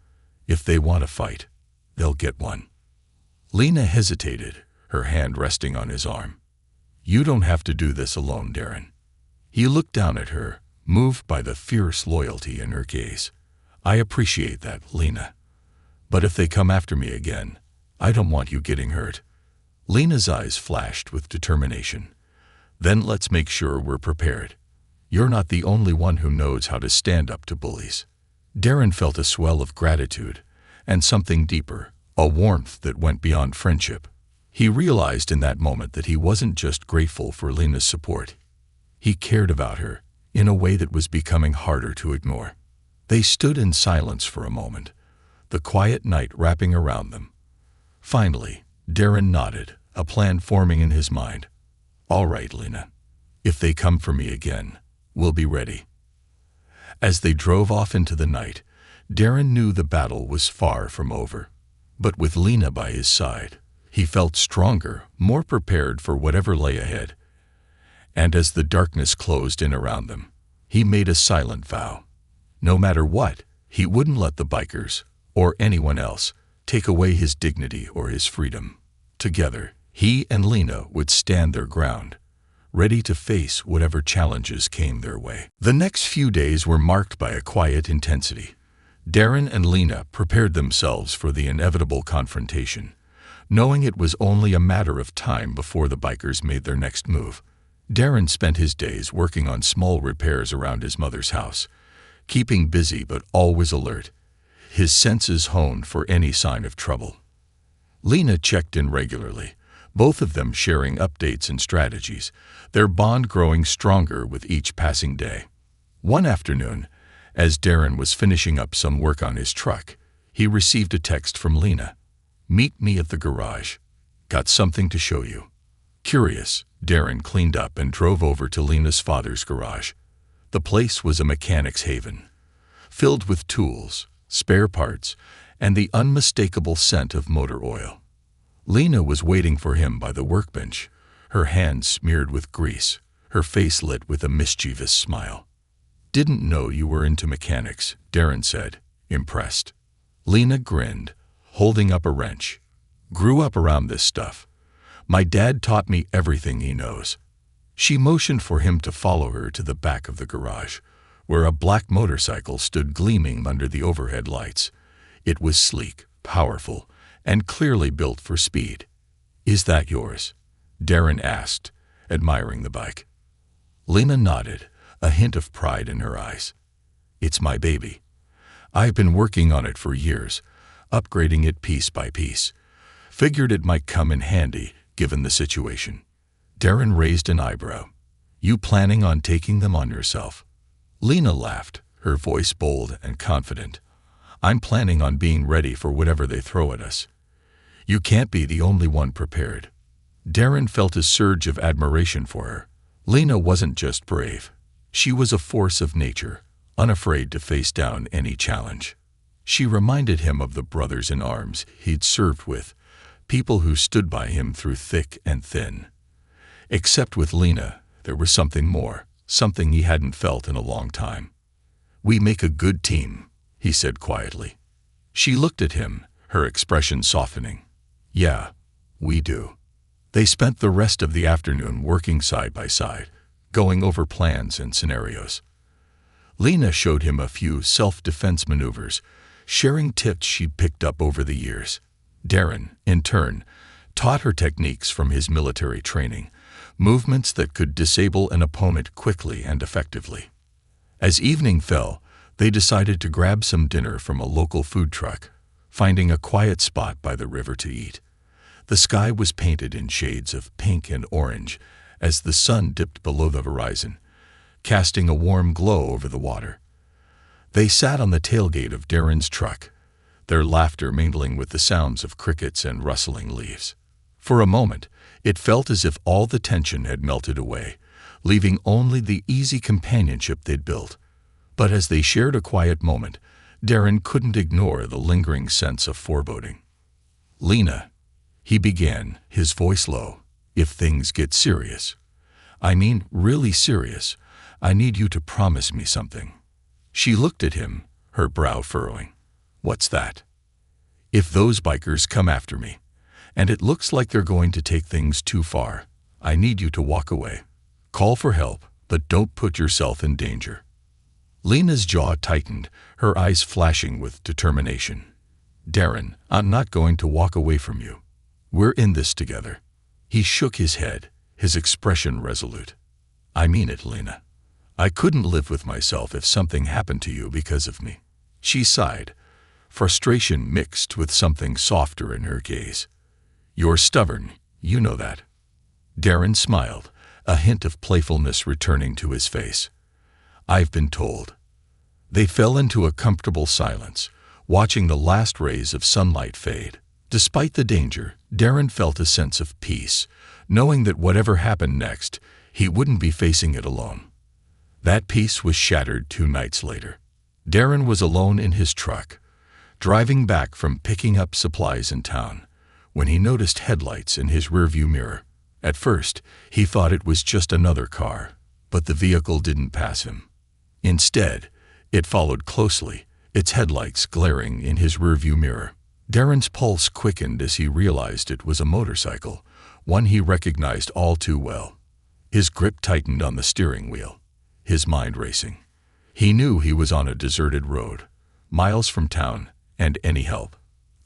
If they want to fight, they'll get one." Lena hesitated, her hand resting on his arm. "You don't have to do this alone, Darren." He looked down at her, moved by the fierce loyalty in her gaze. "I appreciate that, Lena. But if they come after me again, I don't want you getting hurt." Lena's eyes flashed with determination. "Then let's make sure we're prepared. You're not the only one who knows how to stand up to bullies." Darren felt a swell of gratitude, and something deeper, a warmth that went beyond friendship. He realized in that moment that he wasn't just grateful for Lena's support. He cared about her in a way that was becoming harder to ignore. They stood in silence for a moment, the quiet night wrapping around them. Finally, Darren nodded, a plan forming in his mind. "All right, Lena. If they come for me again, we'll be ready." As they drove off into the night, Darren knew the battle was far from over. But with Lena by his side, he felt stronger, more prepared for whatever lay ahead. And as the darkness closed in around them, he made a silent vow. No matter what, he wouldn't let the bikers, or anyone else, take away his dignity or his freedom. Together, he and Lena would stand their ground, ready to face whatever challenges came their way. The next few days were marked by a quiet intensity. Darren and Lena prepared themselves for the inevitable confrontation, knowing it was only a matter of time before the bikers made their next move. Darren spent his days working on small repairs around his mother's house, keeping busy but always alert, his senses honed for any sign of trouble. Lena checked in regularly, both of them sharing updates and strategies, their bond growing stronger with each passing day. One afternoon, as Darren was finishing up some work on his truck, he received a text from Lena. "Meet me at the garage. Got something to show you." Curious, Darren cleaned up and drove over to Lena's father's garage. The place was a mechanic's haven, filled with tools, spare parts, and the unmistakable scent of motor oil. Lena was waiting for him by the workbench, her hands smeared with grease, her face lit with a mischievous smile. "Didn't know you were into mechanics," Darren said, impressed. Lena grinned, holding up a wrench. "Grew up around this stuff. My dad taught me everything he knows." She motioned for him to follow her to the back of the garage, where a black motorcycle stood gleaming under the overhead lights. It was sleek, powerful, and clearly built for speed. "Is that yours?" Darren asked, admiring the bike. Lena nodded, a hint of pride in her eyes. "It's my baby. I've been working on it for years, upgrading it piece by piece. Figured it might come in handy, given the situation." Darren raised an eyebrow. "You planning on taking them on yourself?" Lena laughed, her voice bold and confident. "I'm planning on being ready for whatever they throw at us. You can't be the only one prepared. Darren felt a surge of admiration for her. Lena wasn't just brave. She was a force of nature, unafraid to face down any challenge. She reminded him of the brothers in arms he'd served with, people who stood by him through thick and thin. Except with Lena, there was something more, something he hadn't felt in a long time. "We make a good team," he said quietly. She looked at him, her expression softening. "Yeah, we do." They spent the rest of the afternoon working side by side, going over plans and scenarios. Lena showed him a few self-defense maneuvers, sharing tips she'd picked up over the years. Darren, in turn, taught her techniques from his military training, movements that could disable an opponent quickly and effectively. As evening fell, they decided to grab some dinner from a local food truck, finding a quiet spot by the river to eat. The sky was painted in shades of pink and orange as the sun dipped below the horizon, casting a warm glow over the water. They sat on the tailgate of Darren's truck, their laughter mingling with the sounds of crickets and rustling leaves. For a moment, it felt as if all the tension had melted away, leaving only the easy companionship they'd built. But as they shared a quiet moment, Darren couldn't ignore the lingering sense of foreboding. "Lena," he began, his voice low, "if things get serious, I mean really serious, I need you to promise me something." She looked at him, her brow furrowing. "What's that?" "If those bikers come after me, and it looks like they're going to take things too far, I need you to walk away. Call for help, but don't put yourself in danger." Lena's jaw tightened, her eyes flashing with determination. "Darren, I'm not going to walk away from you. We're in this together." He shook his head, his expression resolute. "I mean it, Lena. I couldn't live with myself if something happened to you because of me." She sighed, frustration mixed with something softer in her gaze. "You're stubborn, you know that." Darren smiled, a hint of playfulness returning to his face. "I've been told." They fell into a comfortable silence, watching the last rays of sunlight fade. Despite the danger, Darren felt a sense of peace, knowing that whatever happened next, he wouldn't be facing it alone. That peace was shattered 2 nights later. Darren was alone in his truck, driving back from picking up supplies in town, when he noticed headlights in his rearview mirror. At first, he thought it was just another car, but the vehicle didn't pass him. Instead, it followed closely, its headlights glaring in his rearview mirror. Darren's pulse quickened as he realized it was a motorcycle, one he recognized all too well. His grip tightened on the steering wheel, his mind racing. He knew he was on a deserted road, miles from town and any help.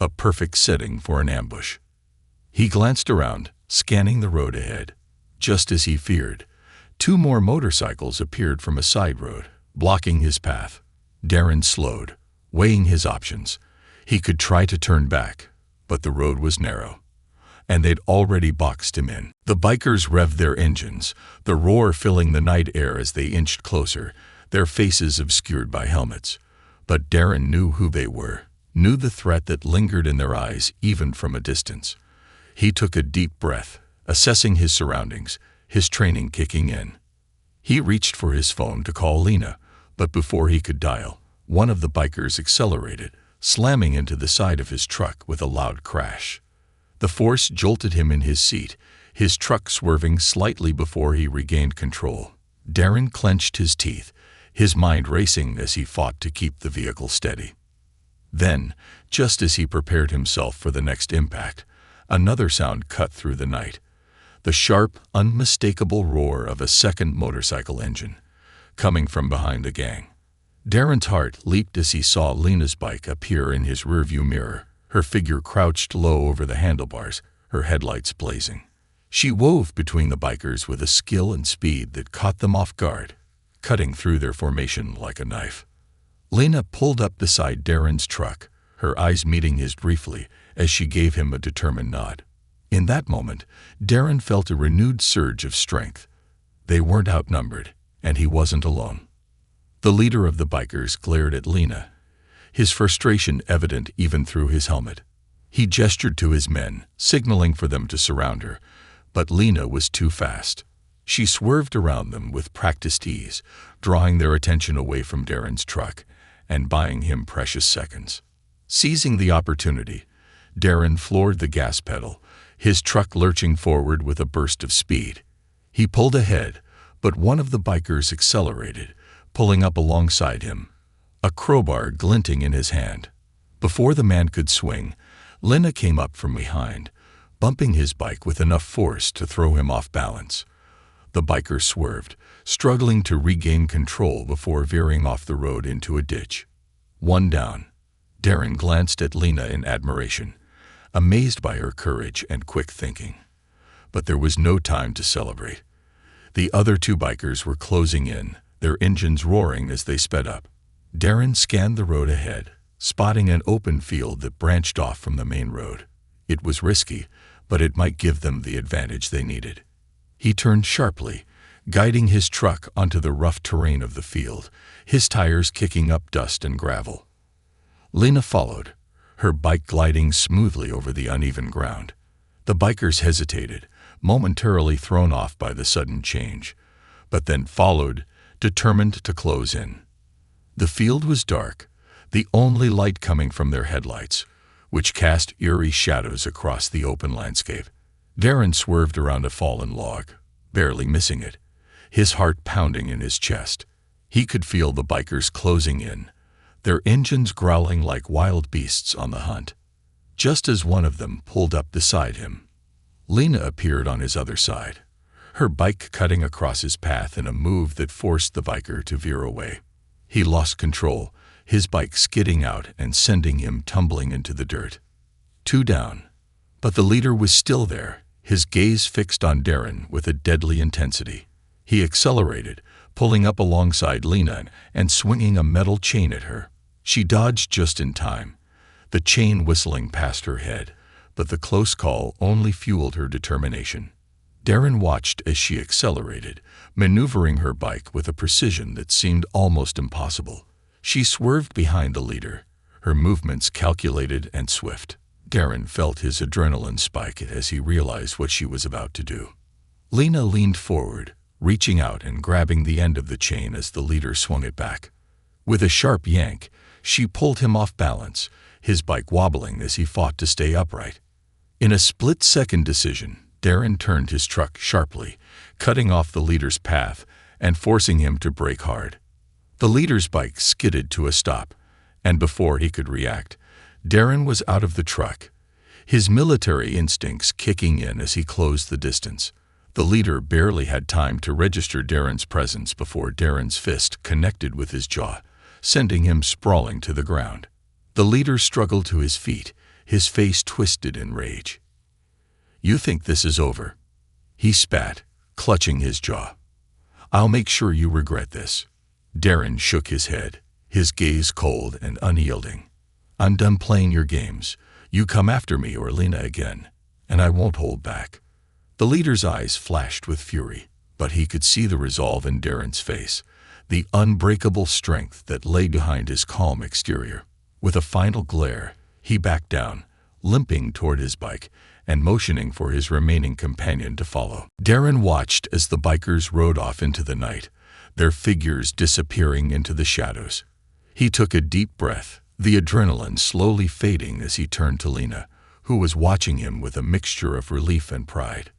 A perfect setting for an ambush. He glanced around, scanning the road ahead. Just as he feared, 2 more motorcycles appeared from a side road, blocking his path. Darren slowed, weighing his options. He could try to turn back, but the road was narrow, and they'd already boxed him in. The bikers revved their engines, the roar filling the night air as they inched closer, their faces obscured by helmets. But Darren knew who they were, knew the threat that lingered in their eyes even from a distance. He took a deep breath, assessing his surroundings, his training kicking in. He reached for his phone to call Lena, but before he could dial, one of the bikers accelerated, slamming into the side of his truck with a loud crash. The force jolted him in his seat, his truck swerving slightly before he regained control. Darren clenched his teeth, his mind racing as he fought to keep the vehicle steady. Then, just as he prepared himself for the next impact, another sound cut through the night. The sharp, unmistakable roar of a second motorcycle engine, coming from behind the gang. Darren's heart leaped as he saw Lena's bike appear in his rearview mirror, her figure crouched low over the handlebars, her headlights blazing. She wove between the bikers with a skill and speed that caught them off guard, cutting through their formation like a knife. Lena pulled up beside Darren's truck, her eyes meeting his briefly as she gave him a determined nod. In that moment, Darren felt a renewed surge of strength. They weren't outnumbered, and he wasn't alone. The leader of the bikers glared at Lena, his frustration evident even through his helmet. He gestured to his men, signaling for them to surround her, but Lena was too fast. She swerved around them with practiced ease, drawing their attention away from Darren's truck and buying him precious seconds. Seizing the opportunity, Darren floored the gas pedal, his truck lurching forward with a burst of speed. He pulled ahead, but one of the bikers accelerated, pulling up alongside him, a crowbar glinting in his hand. Before the man could swing, Lena came up from behind, bumping his bike with enough force to throw him off balance. The biker swerved, struggling to regain control before veering off the road into a ditch. One down. Darren glanced at Lena in admiration, amazed by her courage and quick thinking. But there was no time to celebrate. The other two bikers were closing in, their engines roaring as they sped up. Darren scanned the road ahead, spotting an open field that branched off from the main road. It was risky, but it might give them the advantage they needed. He turned sharply, guiding his truck onto the rough terrain of the field, his tires kicking up dust and gravel. Lena followed, her bike gliding smoothly over the uneven ground. The bikers hesitated, momentarily thrown off by the sudden change, but then followed, determined to close in. The field was dark, the only light coming from their headlights, which cast eerie shadows across the open landscape. Darren swerved around a fallen log, barely missing it, his heart pounding in his chest. He could feel the bikers closing in, their engines growling like wild beasts on the hunt. Just as one of them pulled up beside him, Lena appeared on his other side, her bike cutting across his path in a move that forced the biker to veer away. He lost control, his bike skidding out and sending him tumbling into the dirt. Two down. But the leader was still there, his gaze fixed on Darren with a deadly intensity. He accelerated, pulling up alongside Lena and swinging a metal chain at her. She dodged just in time, the chain whistling past her head, but the close call only fueled her determination. Darren watched as she accelerated, maneuvering her bike with a precision that seemed almost impossible. She swerved behind the leader, her movements calculated and swift. Darren felt his adrenaline spike as he realized what she was about to do. Lena leaned forward, reaching out and grabbing the end of the chain as the leader swung it back. With a sharp yank, she pulled him off balance, his bike wobbling as he fought to stay upright. In a split-second decision, Darren turned his truck sharply, cutting off the leader's path and forcing him to brake hard. The leader's bike skidded to a stop, and before he could react, Darren was out of the truck, his military instincts kicking in as he closed the distance. The leader barely had time to register Darren's presence before Darren's fist connected with his jaw, sending him sprawling to the ground. The leader struggled to his feet, his face twisted in rage. "You think this is over?" he spat, clutching his jaw. "I'll make sure you regret this." Darren shook his head, his gaze cold and unyielding. "I'm done playing your games. You come after me or Lena again, and I won't hold back." The leader's eyes flashed with fury, but he could see the resolve in Darren's face, the unbreakable strength that lay behind his calm exterior. With a final glare, he backed down, limping toward his bike and motioning for his remaining companion to follow. Darren watched as the bikers rode off into the night, their figures disappearing into the shadows. He took a deep breath, the adrenaline slowly fading as he turned to Lena, who was watching him with a mixture of relief and pride.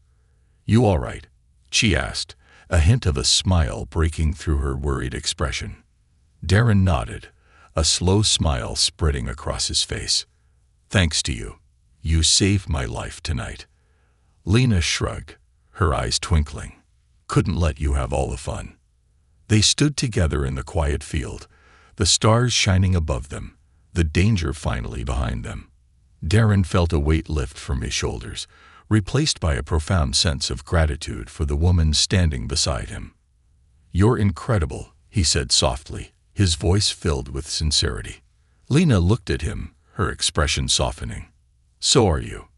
"You all right?" she asked, a hint of a smile breaking through her worried expression. Darren nodded, a slow smile spreading across his face. "Thanks to you. You saved my life tonight." Lena shrugged, her eyes twinkling. "Couldn't let you have all the fun." They stood together in the quiet field, the stars shining above them, the danger finally behind them. Darren felt a weight lift from his shoulders, replaced by a profound sense of gratitude for the woman standing beside him. "You're incredible," he said softly, his voice filled with sincerity. Lena looked at him, her expression softening. "So are you."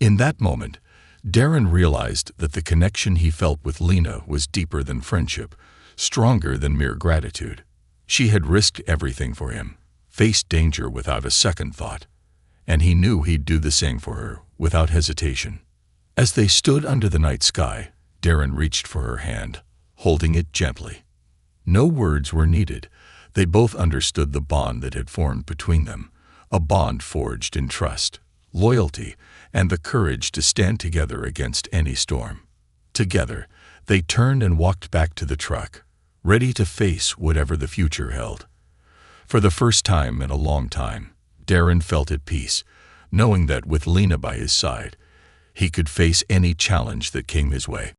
In that moment, Darren realized that the connection he felt with Lena was deeper than friendship, stronger than mere gratitude. She had risked everything for him, faced danger without a second thought, and he knew he'd do the same for her, without hesitation. As they stood under the night sky, Darren reached for her hand, holding it gently. No words were needed. They both understood the bond that had formed between them, a bond forged in trust, loyalty, and the courage to stand together against any storm. Together, they turned and walked back to the truck, ready to face whatever the future held. For the first time in a long time, Darren felt at peace, knowing that with Lena by his side, he could face any challenge that came his way.